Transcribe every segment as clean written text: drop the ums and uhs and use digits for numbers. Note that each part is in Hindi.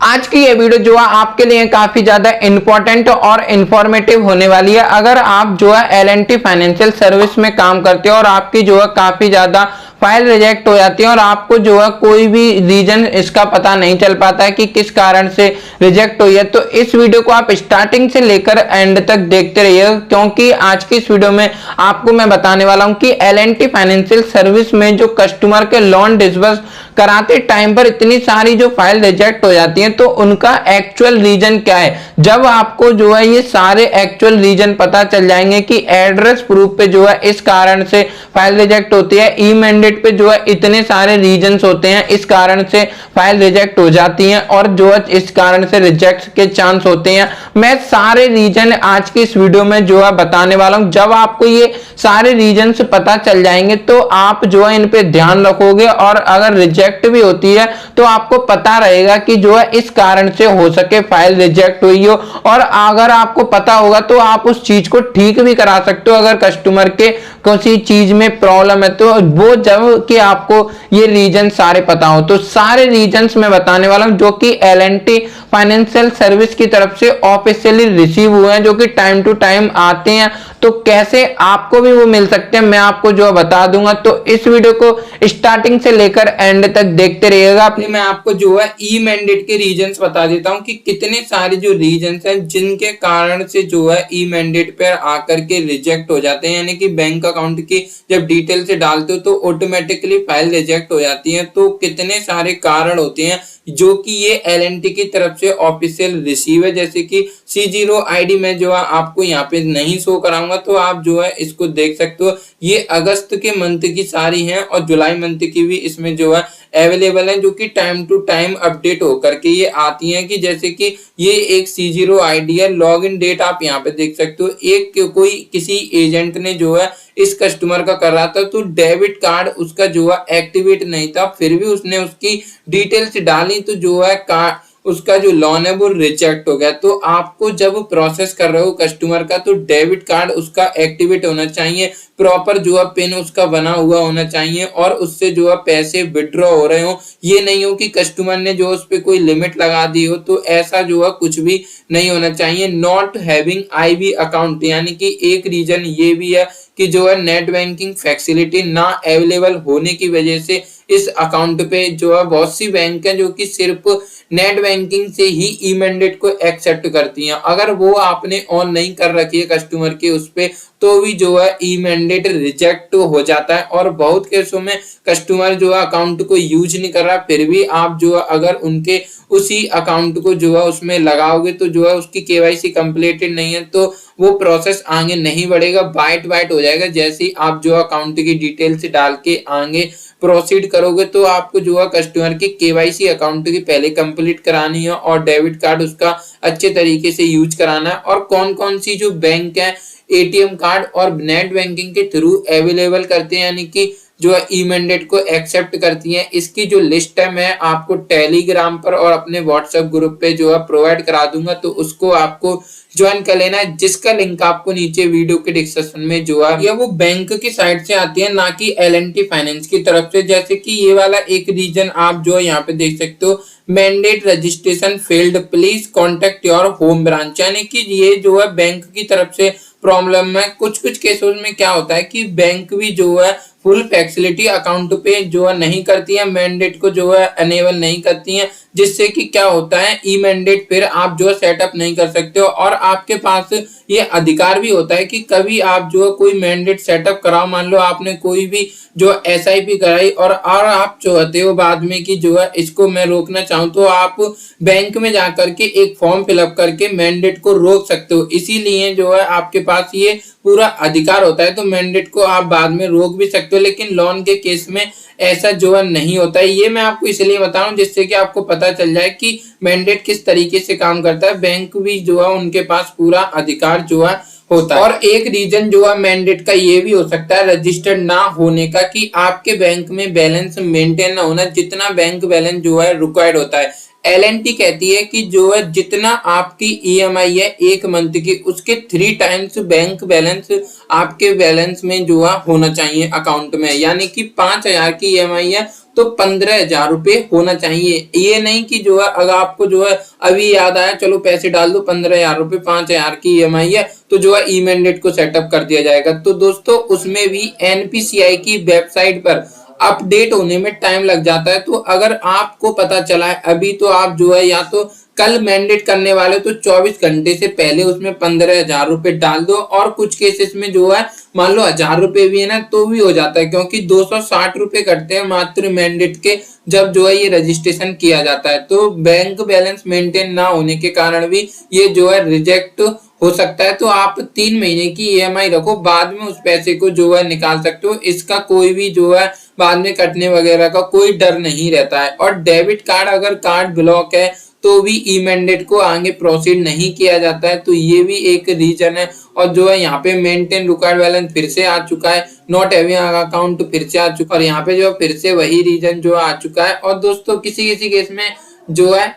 आज की ये वीडियो जो है आपके लिए काफी ज्यादा इंपॉर्टेंट और इंफॉर्मेटिव होने वाली है। अगर आप जो है एल&टी फाइनेंशियल सर्विस में काम करते हो और आपकी जो है काफी ज्यादा फाइल रिजेक्ट हो जाती है और आपको जो है कोई भी रीजन इसका पता नहीं चल पाता है कि किस कारण से रिजेक्ट हुई है, तो इस वीडियो को आप स्टार्टिंग से लेकर एंड तक देखते रहिए, क्योंकि आज की इस वीडियो में आपको मैं बताने वाला हूं कि एल&टी फाइनेंशियल सर्विस में जो कस्टमर के लोन डिसबर्स कराते टाइम पर इतनी सारी जो फाइल रिजेक्ट हो जाती है तो उनका एक्चुअल रीजन क्या है। जब आपको जो है ये सारे एक्चुअल रीजन पता चल जाएंगे कि एड्रेस प्रूफ पे जो है इस कारण से फाइल रिजेक्ट होती है, ई मैंडेट पे जो है इतने सारे रीजंस होते हैं इस कारण से फाइल रिजेक्ट हो जाती है और जो है इस कारण से रिजेक्ट के चांस होते हैं, मैं सारे रीजन आज की इस वीडियो में जो है बताने वाला हूं। जब आपको ये सारे रीजन पता चल जाएंगे तो आप जो है इन पे ध्यान रखोगे और अगर रिजेक्ट भी होती है तो आपको पता रहेगा कि जो है इस कारण से हो सके फाइल रिजेक्ट हुई हो, और अगर आपको पता होगा तो आप उस चीज को ठीक भी करा सकते हो। अगर कस्टमर के किसी चीज में प्रॉब्लम है तो वो जब कि आपको ये रीजन सारे पता हो, तो सारे रीजंस मैं बताने वाला हूं जो कि एल&टी फाइनेंशियल सर्विस की तरफ से ऑफिशियली रिसीव हुए हैं, जो कि टाइम टू टाइम आते हैं, तो कैसे आपको भी वो मिल सकते हैं मैं आपको जो बता दूंगा। तो इस वीडियो को स्टार्टिंग से लेकर एंड तक देखते रहिएगा। अपनी मैं आपको जो है ई मैंडेट के रीजंस बता देता हूं कि कितने सारे जो रीजंस हैं जिनके कारण से जो है ई मैंडेट पर आकर के रिजेक्ट हो जाते हैं, यानी कि बैंक अकाउंट की जब डिटेल से डालते हो तो ऑटोमेटिकली फाइल रिजेक्ट हो जाती है। तो कितने सारे कारण होते हैं जो कि ये एल&टी की तरफ से ऑफिशियल रिसीव है, जैसे कि C0 ID में जो है आपको यहाँ पे नहीं शो कराऊंगा, तो आप जो है इसको देख सकते हो। ये अगस्त के मंथ की सारी हैं और जुलाई मंथ की भी इसमें जो है अवेलेबल है, जो कि टाइम टू टाइम अपडेट होकर के ये आती हैं। कि जैसे कि ये एक C0 ID है, लॉग इन डेट आप यहाँ पे देख सकते हो। एक कोई किसी एजेंट ने जो है इस कस्टमर का कर रहा था तो डेबिट कार्ड उसका जो है एक्टिवेट नहीं था, फिर भी उसने उसकी डिटेल्स डाली तो जो है उसका जो लोन है वो रिजेक्ट हो गया। तो आपको जब प्रोसेस कर रहे हो कस्टमर का तो डेबिट कार्ड उसका एक्टिवेट होना चाहिए, प्रॉपर जो है पिन उसका बना हुआ होना चाहिए और उससे जो है पैसे विड्रॉ हो रहे हो। ये नहीं हो कि कस्टमर ने जो उस पर कोई लिमिट लगा दी हो, तो ऐसा जो है कुछ भी नहीं होना चाहिए। नॉट हैविंग IB अकाउंट, यानी कि एक रीजन ये भी है कि जो है नेट बैंकिंग फैसिलिटी ना अवेलेबल होने की वजह से इस अकाउंट पे जो है बहुत सी बैंक है जो कि सिर्फ नेट बैंकिंग से ही ई मैंडेट को एक्सेप्ट करती हैं। अगर वो आपने ऑन नहीं कर रखी है कस्टमर के उस पे तो भी जो है ई मैंडेट रिजेक्ट हो जाता है। और बहुत केसों में कस्टमर जो है अकाउंट को यूज नहीं कर रहा, फिर भी आप जो है अगर उनके उसी अकाउंट को जो है उसमें लगाओगे तो जो है उसकी KYC कंप्लीटेड नहीं है तो वो प्रोसेस आगे नहीं बढ़ेगा, बाइट हो जाएगा। जैसे ही आप जो अकाउंट की डिटेल्स डाल के आगे प्रोसीड करोगे तो आपको जो है कस्टमर की KYC अकाउंट की पहले कंप्लीट करानी है और डेबिट कार्ड उसका अच्छे तरीके से यूज कराना है। और कौन कौन सी जो बैंक है ATM कार्ड और नेट बैंकिंग के थ्रू अवेलेबल करते हैं, यानी कि जो है ई मैंडेट को एक्सेप्ट करती हैं, इसकी जो लिस्ट है मैं आपको टेलीग्राम पर और अपने व्हाट्सएप ग्रुप पे जो है प्रोवाइड करा दूंगा, तो उसको आपको ज्वाइन कर लेना है, जिसका लिंक आपको नीचे वीडियो के डिस्क्रिप्शन में जो है या वो बैंक की साइट से आती है, ना कि एल&टी फाइनेंस की तरफ से। जैसे कि ये वाला एक रीजन आप जो यहाँ पे देख सकते हो, mandate registration failed, please contact your home branch, यानी कि ये जो है बैंक की तरफ से प्रॉब्लम है। कुछ केसों में क्या होता है कि बैंक भी जो है फुल फैसिलिटी अकाउंट पे जो है नहीं करती है, मैंडेट को जो है अनेबल नहीं करती हैं, जिससे कि क्या होता है ई मैंडेट फिर आप जो है सेटअप नहीं कर सकते हो। और आपके पास ये अधिकार भी होता है कि कभी आप जो है कोई मैंडेट सेटअप कराओ, मान लो आपने कोई भी जो SIP कराई और आप चाहते हो बाद में कि जो है इसको मैं रोकना चाहूँ, तो आप बैंक में जाकर के एक फॉर्म फिलअप करके मैंडेट को रोक सकते हो। इसीलिए जो है आपके पास ये पूरा अधिकार होता है, तो मैंडेट को आप बाद में रोक भी सकते हो। लेकिन लोन के केस में ऐसा जो है नहीं होता है। ये मैं आपको इसलिए बता रहा हूं जिससे कि आपको पता चल जाए कि मैंडेट किस तरीके से काम करता है। बैंक भी जो है उनके पास पूरा अधिकार जो है होता है। और एक रीजन जो है मैंडेट का ये भी हो सकता है रजिस्टर्ड ना होने का, कि आपके बैंक में बैलेंस मेंटेन ना होना, जितना बैंक बैलेंस जो है रिक्वायर्ड होता है। एलएनटी कहती है कि जो है जितना आपकी ईएमआई है एक मंथ की, उसके 3 टाइम्स बैंक बैलेंस आपके बैलेंस में जो है होना चाहिए अकाउंट में। यानी कि 5,000 की ईएमआई है तो 15,000 रुपए होना चाहिए। ये नहीं कि जो है अगर आपको जो है अभी याद आया चलो पैसे डाल दो 15,000 रुपए, 5,000 की ईएमआई है तो जो है ई मैंडेट को सेटअप कर दिया जाएगा। तो दोस्तों उसमें भी एनपीसीआई की वेबसाइट पर अपडेट होने में टाइम लग जाता है। तो अगर आपको पता चला है अभी, तो आप जो है या तो कल मैंडेट करने वाले तो 24 घंटे से पहले उसमें 15,000 रुपए डाल दो। और कुछ केसेस में जो है मान लो 1,000 रुपए भी है ना तो भी हो जाता है, क्योंकि 260 रुपए कटते हैं मात्र मैंडेट के जब जो है ये रजिस्ट्रेशन किया जाता है। तो बैंक बैलेंस मेंटेन ना होने के कारण भी ये जो है रिजेक्ट हो सकता है। तो आप 3 महीने की ईएमआई रखो, बाद में उस पैसे को जो है निकाल सकते हो। इसका कोई भी जो है बाद में कटने वगैरह का कोई डर नहीं रहता है। और डेबिट कार्ड अगर कार्ड ब्लॉक है तो भी ई मैंडेट को आगे प्रोसीड नहीं किया जाता है। तो ये भी एक रीजन है। और जो है यहाँ पे मेंटेन रिक्वायर्ड बैलेंस फिर से आ चुका है, नॉट हैविंग अकाउंट फिर से आ चुका है, और यहाँ पे जो फिर से वही रीजन जो आ चुका है। और दोस्तों किसी किसी केस में जो है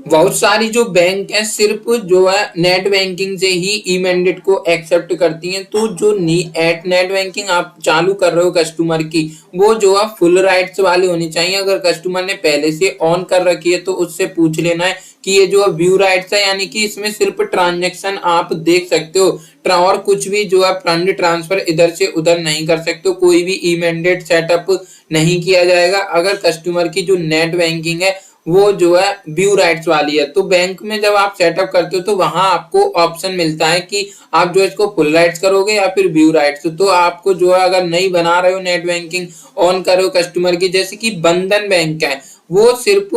बहुत सारी जो बैंक है सिर्फ जो है नेट बैंकिंग से ही ई मैंडेट को एक्सेप्ट करती हैं। तो जो नेट बैंकिंग आप चालू कर रहे हो कस्टमर की, वो जो है फुल राइट्स वाली होनी चाहिए। अगर कस्टमर ने पहले से ऑन कर रखी है तो उससे पूछ लेना है कि ये जो व्यू राइट्स है, यानी कि इसमें सिर्फ ट्रांजैक्शन आप देख सकते हो और कुछ भी जो है फंड ट्रांसफर इधर से उधर नहीं कर सकते हो, कोई भी ई मैंडेट सेटअप नहीं किया जाएगा अगर कस्टमर की जो नेट बैंकिंग है वो जो है व्यू राइट्स वाली है। तो बैंक में जब आप सेटअप करते हो तो वहां आपको ऑप्शन मिलता है कि आप जो इसको फुल राइट्स करोगे या फिर व्यू राइट्स। तो आपको जो है अगर नहीं बना रहे हो नेट बैंकिंग ऑन करो कस्टमर की, जैसे कि बंधन बैंक है वो सिर्फ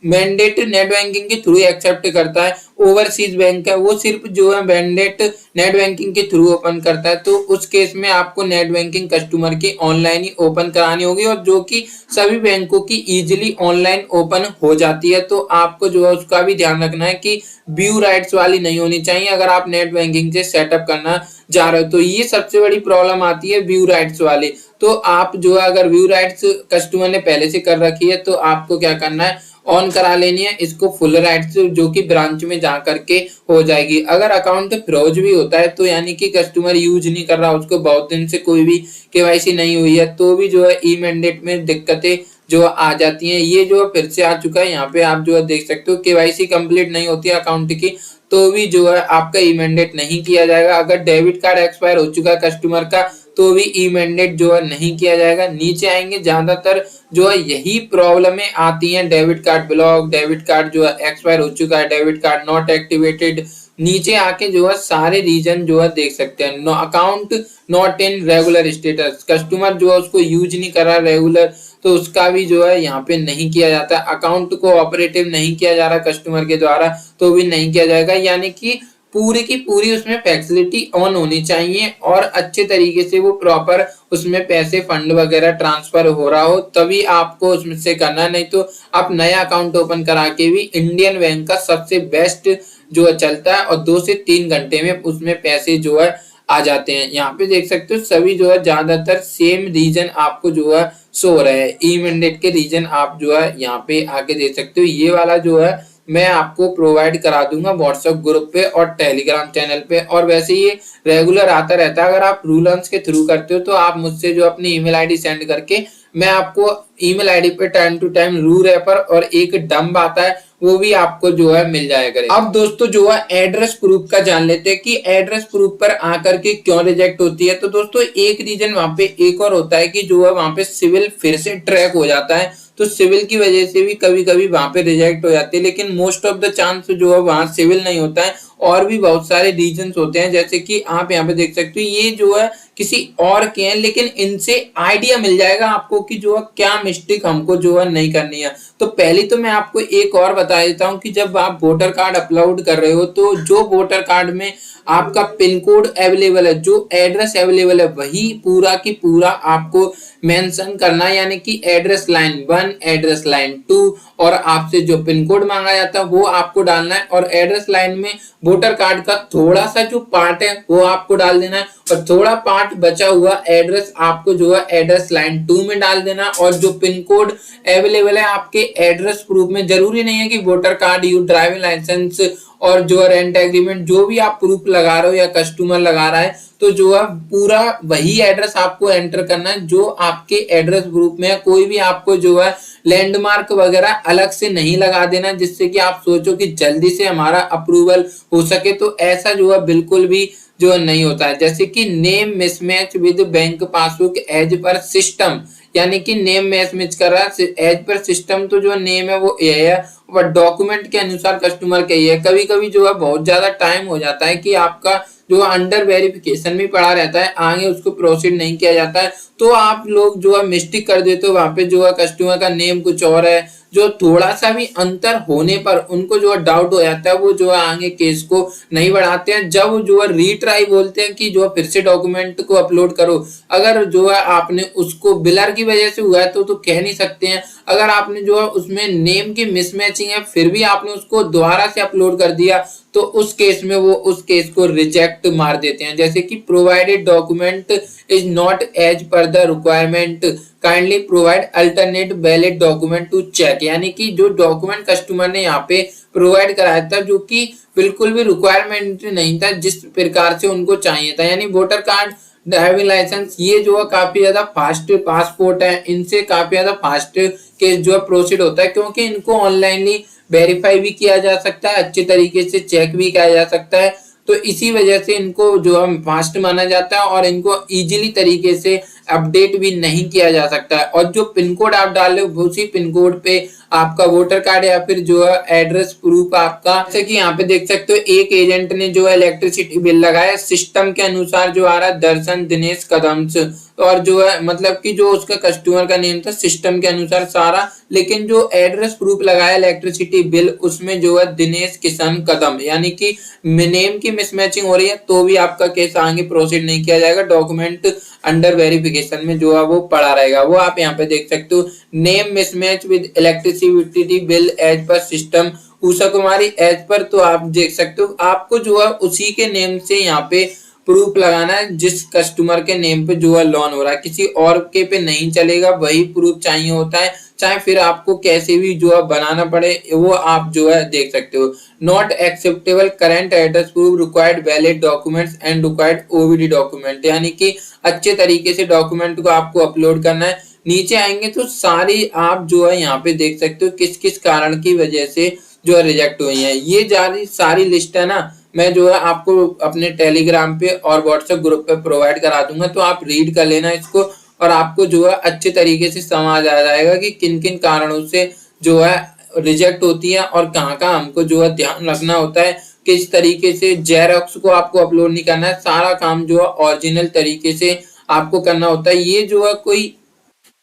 मैंडेट नेट बैंकिंग के थ्रू एक्सेप्ट करता है, ओवरसीज बैंक है वो सिर्फ जो है मैंडेट नेट बैंकिंग के थ्रू ओपन करता है। तो उस केस में आपको नेट बैंकिंग कस्टमर की ऑनलाइन ही ओपन करानी होगी, और जो कि सभी बैंकों की इजीली ऑनलाइन ओपन हो जाती है। तो आपको जो है उसका भी ध्यान रखना है कि व्यू राइट्स वाली नहीं होनी चाहिए अगर आप नेट बैंकिंग से सेटअप करना जा रहे हो। तो ये सबसे बड़ी प्रॉब्लम आती है व्यू राइट्स वाली। तो आप जो है अगर व्यू राइट्स कस्टमर ने पहले से कर रखी है तो आपको क्या करना है, ऑन करा लेनी है इसको फुल राइट्स, जो कि ब्रांच में जा करके हो जाएगी। अगर अकाउंट फ्रोज भी होता है तो यानी कि कस्टमर यूज नहीं कर रहा, उसको बहुत दिन से कोई भी केवाईसी नहीं हुई है, तो भी जो है ई मैंडेट में दिक्कतें जो आ जाती हैं। ये जो फिर से आ चुका है, यहाँ पे आप जो है देख सकते हो केवाईसी कंप्लीट नहीं होती है अकाउंट की तो भी जो है आपका ई मैंडेट नहीं किया जाएगा। अगर डेबिट कार्ड एक्सपायर हो चुका है कस्टमर का तो भी ई मैंडेट जो है नहीं किया जाएगा। नीचे आएंगे ज्यादातर जो है यही प्रॉब्लमें आती हैं, debit card block, debit card जो है एक्सपायर हो चुका है, डेबिट कार्ड नॉट एक्टिवेटेड। नीचे आके जो है सारे रीजन जो है देख सकते हैं। No account not in regular status, customer जो है उसको यूज नहीं कर रहा रेगुलर, तो उसका भी जो है यहाँ पे नहीं किया जाता। अकाउंट को ऑपरेटिव नहीं किया जा रहा कस्टमर के द्वारा तो भी नहीं किया जाएगा। यानी कि पूरी की पूरी उसमें फैसिलिटी ऑन होनी चाहिए और अच्छे तरीके से वो प्रॉपर उसमें पैसे फंड वगैरह ट्रांसफर हो रहा हो, तभी आपको उसमें से करना। नहीं तो आप नया अकाउंट ओपन करा के भी इंडियन बैंक का सबसे बेस्ट जो है चलता है और 2 से 3 घंटे में उसमें पैसे जो है आ जाते हैं। यहाँ पे देख सकते हो सभी जो है ज्यादातर सेम रीजन आपको जो है शो हो रहे हैं। ई मैंडेट के रीजन आप जो है यहाँ पे आके देख सकते हो। ये वाला जो है मैं आपको प्रोवाइड करा दूंगा व्हाट्सएप ग्रुप पे और टेलीग्राम चैनल पे, और वैसे ये रेगुलर आता रहता है। अगर आप रूलर्स के थ्रू करते हो तो आप मुझसे जो अपनी ईमेल आईडी सेंड करके मैं आपको ईमेल आईडी पे टाइम टू टाइम रू रैपर और एक डंब आता है वो भी आपको जो है मिल जाया करेगा। अब दोस्तों जो है एड्रेस प्रूफ का जान लेते हैं कि एड्रेस प्रूफ पर आकर के क्यों रिजेक्ट होती है। तो दोस्तों एक रीजन वहां पे एक और होता है कि जो है वहां पे सिविल फिर से ट्रैक हो जाता है, तो सिविल की वजह से भी कभी कभी वहां पे रिजेक्ट हो जाती है। लेकिन मोस्ट ऑफ द चांस जो है वहां सिविल नहीं होता है, और भी बहुत सारे रीजंस होते हैं। जैसे कि आप यहाँ पे देख सकते हो ये जो है किसी और के हैं, लेकिन इनसे आइडिया मिल जाएगा आपको कि जो है क्या मिस्टेक हमको जो है नहीं करनी है। तो पहले तो मैं आपको एक और बता देता हूँ कि जब आप वोटर कार्ड अपलोड कर रहे हो तो जो वोटर कार्ड में आपका पिन कोड अवेलेबल है, जो एड्रेस अवेलेबल है, वही पूरा की पूरा आपको मेंशन करना है। यानी कि एड्रेस लाइन 1, एड्रेस लाइन 2 और आपसे जो पिन कोड मांगा जाता है वो आपको डालना है। और एड्रेस लाइन में वोटर कार्ड का थोड़ा सा जो पार्ट है वो आपको डाल देना है और थोड़ा पार्ट बचा हुआ एड्रेस आपको जो है एड्रेस लाइन 2 में डाल देना। और जो पिन कोड अवेलेबल है आपके एड्रेस प्रूफ में, जरूरी नहीं है कि voter card, you driving license और जो रेंट एग्रीमेंट जो भी आप प्रूफ लगा रहे हो या कस्टमर लगा रहा है, तो जो है पूरा वही एड्रेस आपको एंटर करना है जो आपके एड्रेस प्रूफ में है। कोई भी आपको जो है लैंडमार्क वगैरह अलग से नहीं लगा देना जिससे कि आप सोचो कि जल्दी से हमारा अप्रूवल हो सके, तो ऐसा जो है बिल्कुल भी जो नहीं होता है। जैसे कि name mismatch with bank passbook as per system, यानी कि नेम मैच कर रहा है एज पर सिस्टम, तो जो नेम है वो ये है बट डॉक्यूमेंट के अनुसार कस्टमर का ये है। कभी कभी जो है बहुत ज्यादा टाइम हो जाता है कि आपका जो अंडर वेरिफिकेशन में पड़ा रहता है, आगे उसको प्रोसीड नहीं किया जाता है, तो आप लोग जो है मिस्टेक कर देते हो, वहां पे जो है कस्टमर का नेम कुछ और है, जो थोड़ा सा भी अंतर होने पर उनको जो है डाउट हो जाता है, वो जो है आगे केस को नहीं बढ़ाते हैं। जब जो है रीट्राई बोलते हैं कि जो है फिर से डॉक्यूमेंट को अपलोड करो, अगर जो है आपने उसको बिलर की वजह से हुआ है तो कह नहीं सकते हैं। अगर आपने जो है उसमें नेम की मिसमैचिंग है फिर भी आपने उसको दोबारा से अपलोड कर दिया, तो उस केस में वो उस केस को रिजेक्ट मार देते हैं। जैसे कि provided document is not as per the requirement, kindly provide alternate valid document to check, यानी कि जो डॉक्यूमेंट कस्टमर ने यहाँ पे प्रोवाइड कराया था जो कि बिल्कुल भी रिक्वायरमेंट नहीं था जिस प्रकार से उनको चाहिए था, यानी वोटर कार्ड, ड्राइविंग लाइसेंस, ये जो है काफी ज्यादा फास्ट, पासपोर्ट है, इनसे काफी ज्यादा फास्ट केस जो है प्रोसीड होता है क्योंकि इनको ऑनलाइनली वेरीफाई भी किया जा सकता है, अच्छे तरीके से चेक भी किया जा सकता है, तो इसी वजह से इनको जो है फास्ट माना जाता है और इनको इजीली तरीके से अपडेट भी नहीं किया जा सकता है। और जो पिन कोड आप डाल रहे हो उसी पिन कोड पे आपका वोटर कार्ड या फिर जो है एड्रेस प्रूफ आपका, जैसे कि यहाँ पे देख सकते हो एक एजेंट ने जो है इलेक्ट्रिसिटी बिल लगाया सिस्टम के अनुसार जो आ रहा है दर्शन दिनेश कदम से, और जो है मतलब कि जो उसका कस्टमर का नेम था सिस्टम के अनुसार सारा, लेकिन जो एड्रेस प्रूफ लगाया इलेक्ट्रिसिटी बिल उसमें जो है दिनेश किशन कदम, यानी कि नेम की मिसमैचिंग हो रही है तो भी आपका केस आगे प्रोसीड नहीं किया जाएगा, डॉक्यूमेंट अंडर वेरिफिकेशन में जो है वो पड़ा रहेगा। वो आप यहाँ पे देख सकते हो, name mismatch with electricity bill as per system Usha Kumari as per, तो आप देख सकते हो आपको जो है उसी के नेम से यहाँ पे प्रूफ लगाना है जिस कस्टमर के नेम पे जो है लोन हो रहा है, किसी और के पे नहीं चलेगा, वही प्रूफ चाहिए होता है, चाहे फिर आपको कैसे भी जो है बनाना पड़े, वो आप जो है देख सकते हो। Not acceptable current address proof required valid documents and required OVD document, यानी कि अच्छे तरीके से डॉक्यूमेंट को आपको अपलोड करना है। नीचे आएंगे तो सारी आप जो है यहाँ पे देख सकते हो किस किस कारण की वजह से जो है रिजेक्ट हुई है, ये सारी लिस्ट है ना, मैं जो है आपको अपने टेलीग्राम पे और व्हाट्सएप ग्रुप पे प्रोवाइड करा दूंगा, तो आप रीड कर लेना इसको और आपको जो है अच्छे तरीके से समझ आ जाएगा कि किन किन कारणों से जो है रिजेक्ट होती है और कहाँ कहाँ हमको जो है ध्यान रखना होता है, किस तरीके से जेरॉक्स को आपको अपलोड नहीं करना है, सारा काम जो है ओरिजिनल तरीके से आपको करना होता है।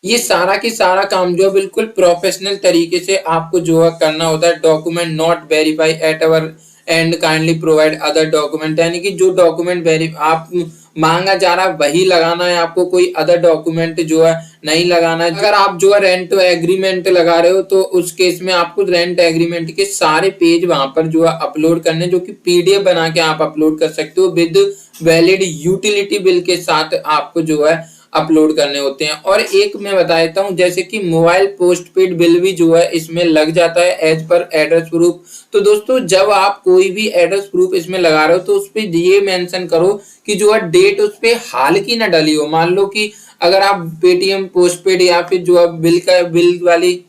ये सारा की सारा काम जो है बिल्कुल प्रोफेशनल तरीके से आपको जो है करना होता है। Document not verify at our and kindly provide other document, यानी कि जो डॉक्यूमेंट आप मांगा जा रहा है वही लगाना है आपको, कोई अदर डॉक्यूमेंट जो है नहीं लगाना है। अगर आप जो है रेंट एग्रीमेंट लगा रहे हो तो उस केस में आपको रेंट एग्रीमेंट के सारे पेज वहां पर जो है अपलोड करने, जो कि पीडीएफ बना के आप अपलोड कर सकते हो विद वैलिड यूटिलिटी बिल के साथ आपको जो है अपलोड करने होते हैं। और एक मैं बता देता हूँ, जैसे कि मोबाइल पोस्टपेड बिल भी जो है इसमें लग जाता है एज पर एड्रेस प्रूफ। तो दोस्तों जब आप कोई भी एड्रेस प्रूफ इसमें लगा रहे हो तो उस पर ये मेंशन करो कि जो है डेट उस पर हाल की ना डली हो। मान लो कि अगर आप पेटीएम पोस्टपेड या फिर जो है बिल वाली,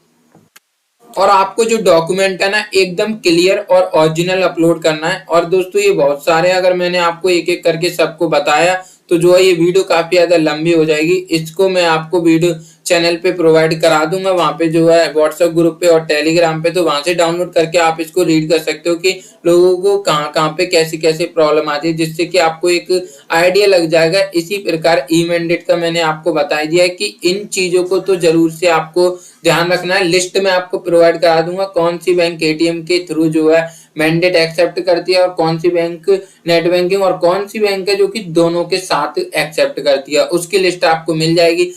और आपको जो डॉक्यूमेंट है ना एकदम क्लियर और ओरिजिनल अपलोड करना है। और दोस्तों ये बहुत सारे, अगर मैंने आपको एक एक करके सबको बताया तो जो है ये वीडियो काफी ज्यादा लंबी हो जाएगी, इसको मैं आपको वीडियो चैनल पे प्रोवाइड करा दूंगा, वहां पे जो है व्हाट्सएप ग्रुप पे और टेलीग्राम पे, तो वहां से डाउनलोड करके आप इसको रीड कर सकते हो कि लोगों को कहाँ कहाँ पे कैसे कैसे प्रॉब्लम आती है, जिससे कि आपको एक आइडिया लग जाएगा। इसी प्रकार ई मैंडेट का मैंने आपको बता दिया है कि इन चीजों को तो जरूर से आपको ध्यान रखना है। लिस्ट में आपको प्रोवाइड करा दूंगा कौन सी बैंक एटीएम के थ्रू जो है मैंडेट एक्सेप्ट करती है और कौन सी बैंक नेट बैंकिंग और कौन सी बैंक है जो कि दोनों के साथ एक्सेप्ट करती है, उसकी लिस्ट आपको मिल जाएगी।